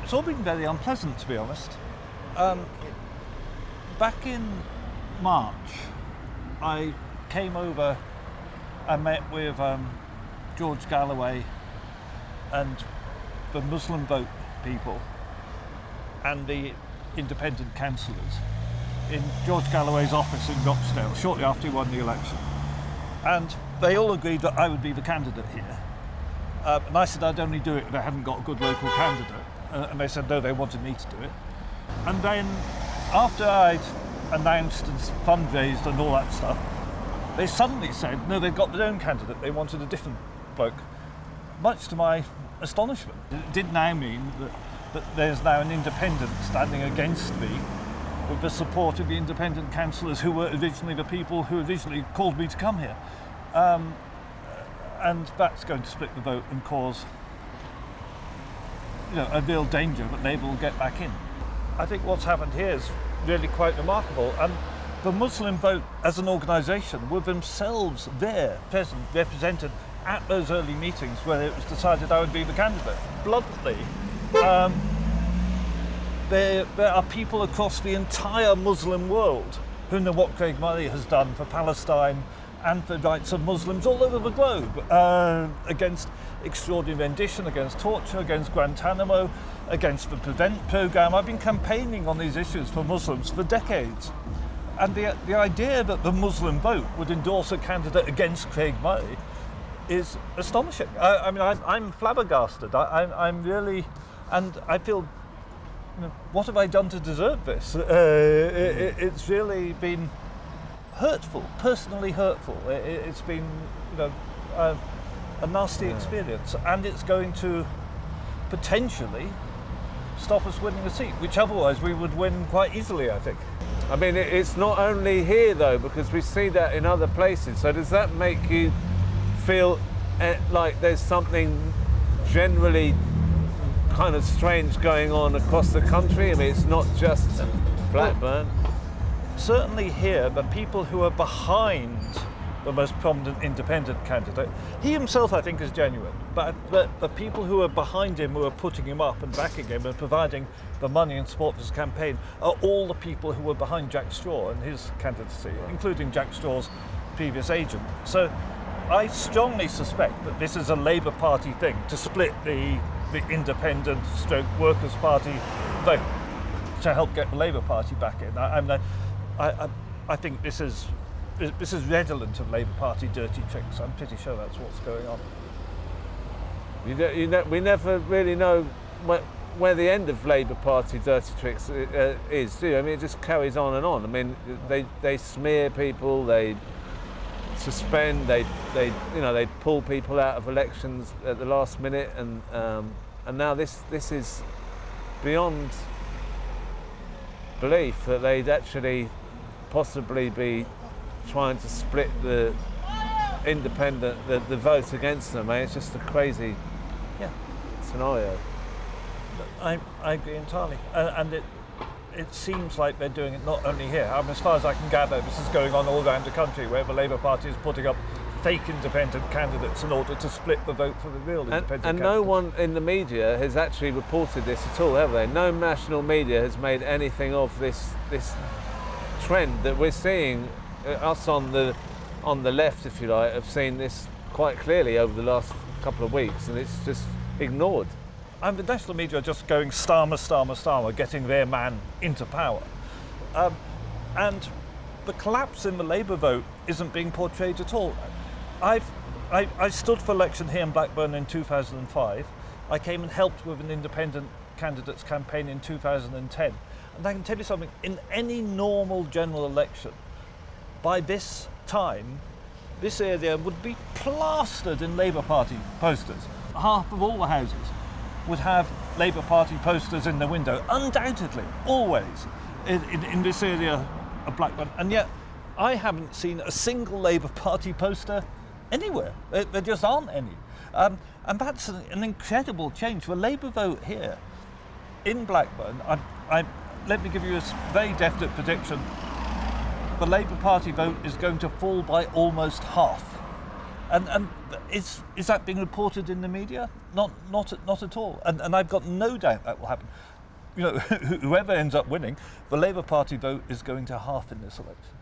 It's all been very unpleasant, to be honest. Back in March, I came over and met with George Galloway and the Muslim vote people and the independent councillors in George Galloway's office in Rochdale shortly after he won the election. And they all agreed that I would be the candidate here. And I said I'd only do it if I hadn't got a good local candidate. And they said no, they wanted me to do it. And then after I'd announced and fundraised and all that stuff, they suddenly said no, they've got their own candidate. They wanted a different bloke. Much to my astonishment. It did now mean that there's now an independent standing against me with the support of the independent councillors who were originally the people who originally called me to come here. And that's going to split the vote and cause a real danger that Labour will get back in. I think what's happened here is really quite remarkable. And the Muslim vote as an organisation were themselves there, present, represented at those early meetings where it was decided I would be the candidate. Bluntly, there are people across the entire Muslim world who know what Craig Murray has done for Palestine and the rights of Muslims all over the globe, against extraordinary rendition, against torture, against Guantanamo, against the Prevent programme. I've been campaigning on these issues for Muslims for decades. And the idea that the Muslim vote would endorse a candidate against Craig Murray is astonishing. I'm flabbergasted. I'm really, and I feel, what have I done to deserve this? It's really been hurtful, personally hurtful. It's been, a nasty experience, and it's going to potentially stop us winning a seat, which otherwise we would win quite easily, I think. I mean, it's not only here though, because we see that in other places. So does that make you feel like there's something generally kind of strange going on across the country? I mean, it's not just Blackburn. Certainly here, the people who are behind the most prominent independent candidate, he himself I think is genuine, but the people who are behind him, who are putting him up and backing him and providing the money and support for his campaign, are all the people who were behind Jack Straw and his candidacy, including Jack Straw's previous agent. So I strongly suspect that this is a Labour Party thing to split the independent stroke Workers' Party vote to help get the Labour Party back in. I think this is redolent of Labour Party dirty tricks. I'm pretty sure that's what's going on. We never really know where the end of Labour Party dirty tricks is, do you? I mean, it just carries on and on. I mean, they smear people, they suspend, they pull people out of elections at the last minute, and now this is beyond belief that they'd actually possibly be trying to split the independent, the vote against them. It's just a crazy scenario. I agree entirely, and it seems like they're doing it not only here. As far as I can gather, this is going on all around the country, where the Labour Party is putting up fake independent candidates in order to split the vote for the real independent candidates. No one in the media has actually reported this at all, have they? No national media has made anything of this trend that we're seeing. Us on the left, if you like, have seen this quite clearly over the last couple of weeks, and it's just ignored. And the national media are just going Starmer, getting their man into power. And the collapse in the Labour vote isn't being portrayed at all. I stood for election here in Blackburn in 2005. I came and helped with an independent candidate's campaign in 2010. And I can tell you something, in any normal general election, by this time, this area would be plastered in Labour Party posters. Half of all the houses would have Labour Party posters in the window, undoubtedly, always, in this area of Blackburn. And yet, I haven't seen a single Labour Party poster anywhere. There just aren't any. And that's an incredible change. The Labour vote here in Blackburn, let me give you a very definite prediction. The Labour Party vote is going to fall by almost half. And is that being reported in the media? Not at all. And I've got no doubt that will happen. You know, whoever ends up winning, the Labour Party vote is going to half in this election.